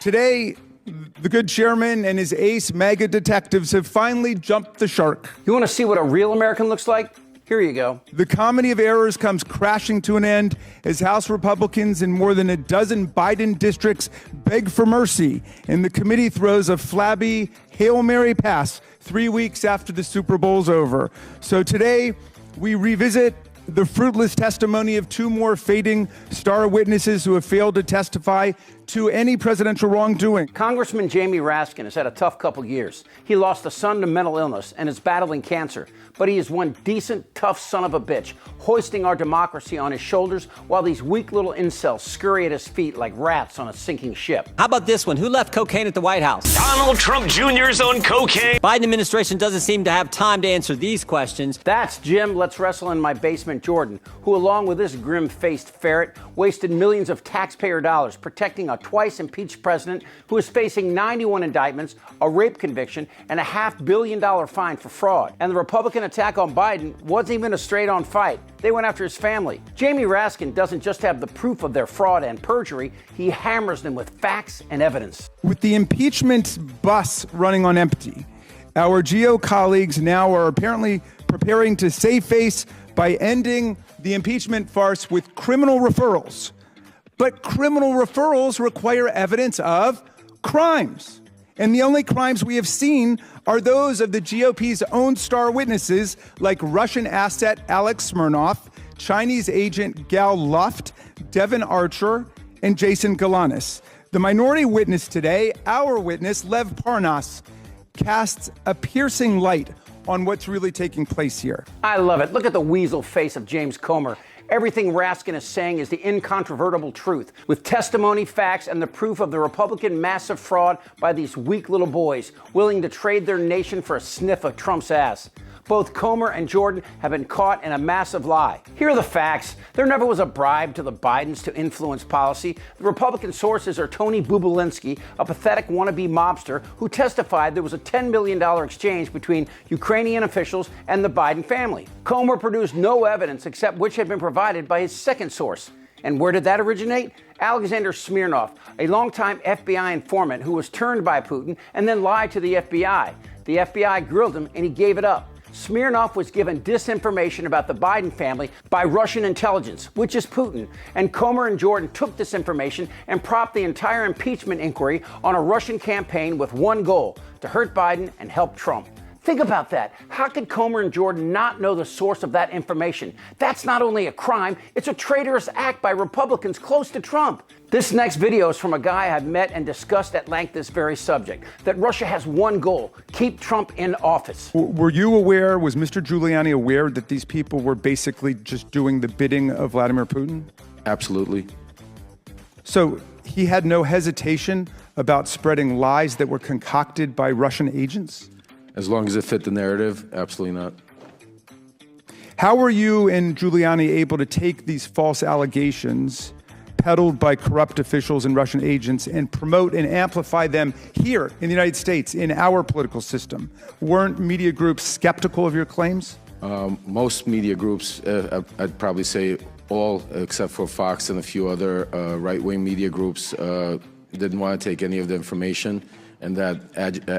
Today, the good chairman and his ace MAGA detectives have finally jumped the shark. You want to see what a real American looks like? Here you go. The comedy of errors comes crashing to an end as House Republicans in more than a dozen Biden districts beg for mercy, and the committee throws a flabby Hail Mary pass 3 weeks after the Super Bowl's over. So today, we revisit the fruitless testimony of two more fading star witnesses who have failed to testify to any presidential wrongdoing. Congressman Jamie Raskin has had a tough couple years. He lost a son to mental illness and is battling cancer. But he is one decent, tough son of a bitch, hoisting our democracy on his shoulders while these weak little incels scurry at his feet like rats on a sinking ship. How about this one? Who left cocaine at the White House? Donald Trump Jr.'s on cocaine. Biden administration doesn't seem to have time to answer these questions. That's Jim Let's Wrestle in My Basement Jordan, who along with this grim-faced ferret wasted millions of taxpayer dollars protecting a twice impeached president who is facing 91 indictments, a rape conviction, and a $500 million fine for fraud. And the Republican attack on Biden wasn't even a straight-on fight. They went after his family. Jamie Raskin doesn't just have the proof of their fraud and perjury, he hammers them with facts and evidence. With the impeachment bus running on empty, our GO colleagues now are apparently preparing to save face by ending the impeachment farce with criminal referrals. But criminal referrals require evidence of crimes. And the only crimes we have seen are those of the GOP's own star witnesses, like Russian asset Alex Smirnov, Chinese agent Gal Luft, Devin Archer, and Jason Galanis. The minority witness today, our witness, Lev Parnas, casts a piercing light on what's really taking place here. I love it. Look at the weasel face of James Comer. Everything Raskin is saying is the incontrovertible truth, with testimony, facts, and the proof of the Republican massive fraud by these weak little boys willing to trade their nation for a sniff of Trump's ass. Both Comer and Jordan have been caught in a massive lie. Here are the facts. There never was a bribe to the Bidens to influence policy. The Republican sources are Tony Bubulinski, a pathetic wannabe mobster who testified there was a $10 million exchange between Ukrainian officials and the Biden family. Comer produced no evidence except which had been provided by his second source. And where did that originate? Alexander Smirnov, a longtime FBI informant who was turned by Putin and then lied to the FBI. The FBI grilled him and he gave it up. Smirnov was given disinformation about the Biden family by Russian intelligence, which is Putin. And Comer and Jordan took this information and propped the entire impeachment inquiry on a Russian campaign with one goal: to hurt Biden and help Trump. Think about that. How could Comer and Jordan not know the source of that information? That's not only a crime, it's a traitorous act by Republicans close to Trump. This next video is from a guy I've met and discussed at length this very subject, that Russia has one goal: keep Trump in office. Were you aware, was Mr. Giuliani aware that these people were basically just doing the bidding of Vladimir Putin? Absolutely. So he had no hesitation about spreading lies that were concocted by Russian agents? As long as it fit the narrative, absolutely not. How were you and Giuliani able to take these false allegations peddled by corrupt officials and Russian agents and promote and amplify them here in the United States, in our political system? Weren't media groups skeptical of your claims? Most media groups, I'd probably say all except for Fox and a few other right-wing media groups, didn't want to take any of the information. And that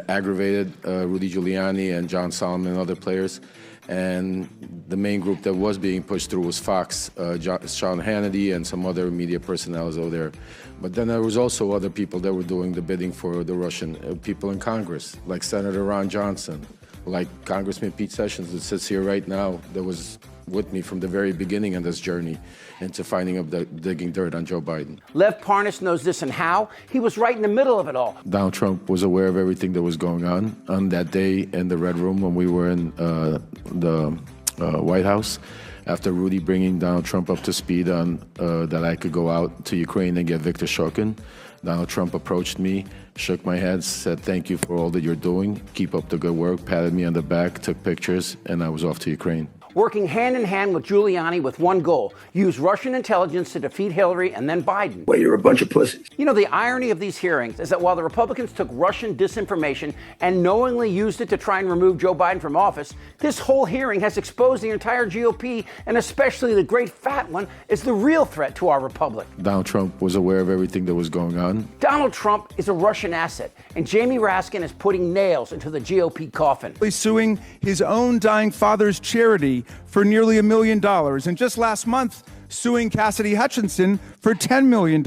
aggravated Rudy Giuliani and John Solomon and other players. And the main group that was being pushed through was Fox, Sean Hannity and some other media personnel over there. But then there was also other people that were doing the bidding for the Russian people in Congress, like Senator Ron Johnson, like Congressman Pete Sessions that sits here right now, that was with me from the very beginning of this journey into finding up digging dirt on Joe Biden. Lev Parnas knows this, and how? He was right in the middle of it all. Donald Trump was aware of everything that was going on that day in the Red Room when we were in the White House. After Rudy bringing Donald Trump up to speed on that I could go out to Ukraine and get Viktor Shokin, Donald Trump approached me, shook my hand, said, "Thank you for all that you're doing. Keep up the good work," patted me on the back, took pictures, and I was off to Ukraine. working hand in hand with Giuliani with one goal: use Russian intelligence to defeat Hillary and then Biden. Well, you're a bunch of pussies. You know, the irony of these hearings is that while the Republicans took Russian disinformation and knowingly used it to try and remove Joe Biden from office, this whole hearing has exposed the entire GOP, and especially the great fat one, as the real threat to our republic. Donald Trump was aware of everything that was going on. Donald Trump is a Russian asset, and Jamie Raskin is putting nails into the GOP coffin. He's suing his own dying father's charity for nearly $1 million. And just last month, suing Cassidy Hutchinson for $10 million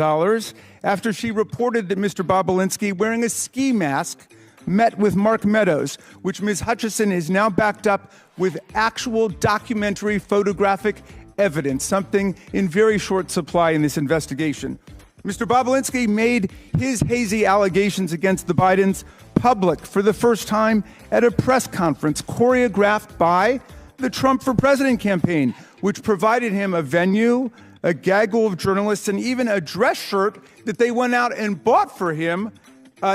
after she reported that Mr. Bobulinski, wearing a ski mask, met with Mark Meadows, which Ms. Hutchinson is now backed up with actual documentary photographic evidence, something in very short supply in this investigation. Mr. Bobulinski made his hazy allegations against the Bidens public for the first time at a press conference choreographed by the Trump for President campaign, which provided him a venue, a gaggle of journalists, and even a dress shirt that they went out and bought for him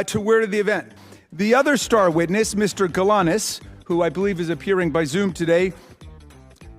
to wear to the event. The other star witness, Mr. Galanis, who I believe is appearing by Zoom today,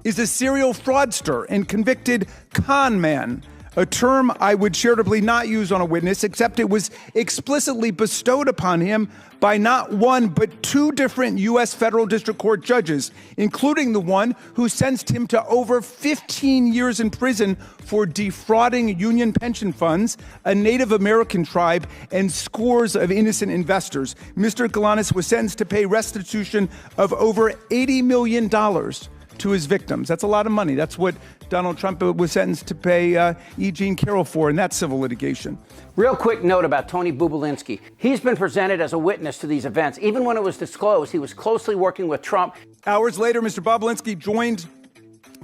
is a serial fraudster and convicted con man, a term I would charitably not use on a witness, except it was explicitly bestowed upon him by not one but two different U.S. federal district court judges, including the one who sentenced him to over 15 years in prison for defrauding union pension funds, a Native American tribe, and scores of innocent investors. Mr. Galanis was sentenced to pay restitution of over $80 million to his victims. That's a lot of money. That's what Donald Trump was sentenced to pay E. Jean Carroll for in that civil litigation. Real quick note about Tony Bobulinski. He's been presented as a witness to these events. Even when it was disclosed, he was closely working with Trump. Hours later, Mr. Bobulinski joined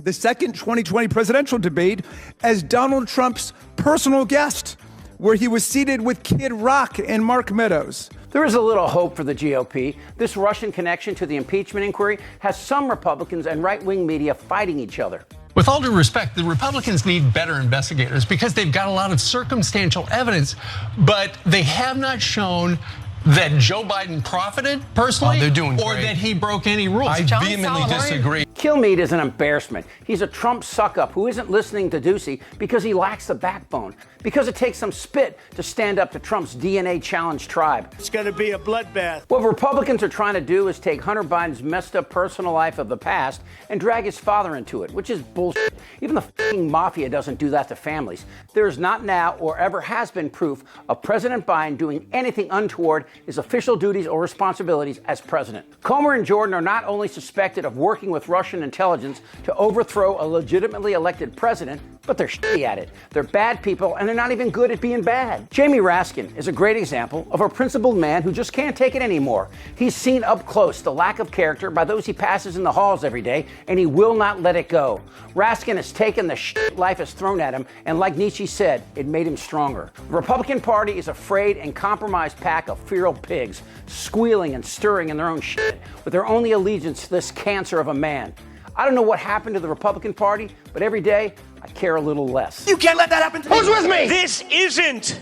the second 2020 presidential debate as Donald Trump's personal guest, where he was seated with Kid Rock and Mark Meadows. There is a little hope for the GOP. This Russian connection to the impeachment inquiry has some Republicans and right-wing media fighting each other. With all due respect, the Republicans need better investigators because they've got a lot of circumstantial evidence, but they have not shown that Joe Biden profited personally or that he broke any rules. I vehemently disagree. Kilmeade is an embarrassment. He's a Trump suck-up who isn't listening to Ducey because he lacks the backbone, because it takes some spit to stand up to Trump's DNA challenge tribe. It's going to be a bloodbath. What Republicans are trying to do is take Hunter Biden's messed up personal life of the past and drag his father into it, which is bullshit. Even the fucking mafia doesn't do that to families. There is not now or ever has been proof of President Biden doing anything untoward his official duties or responsibilities as president. Comer and Jordan are not only suspected of working with Russian intelligence to overthrow a legitimately elected president, but they're shitty at it. They're bad people, and they're not even good at being bad. Jamie Raskin is a great example of a principled man who just can't take it anymore. He's seen up close the lack of character by those he passes in the halls every day, and he will not let it go. Raskin has taken the shit life has thrown at him, and like Nietzsche said, it made him stronger. The Republican Party is a frayed and compromised pack of feral pigs, squealing and stirring in their own shit, with their only allegiance to this cancer of a man. I don't know what happened to the Republican Party, but every day I care a little less. You can't let that happen to me. Who's with me? This isn't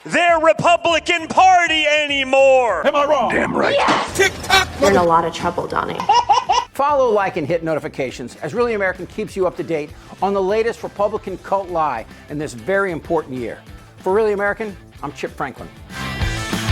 their Republican Party anymore. Am I wrong? Damn right. Yes. Tick-tock. You're in a lot of trouble, Donnie. Follow, like, and hit notifications as Really American keeps you up to date on the latest Republican cult lie in this very important year. For Really American, I'm Chip Franklin.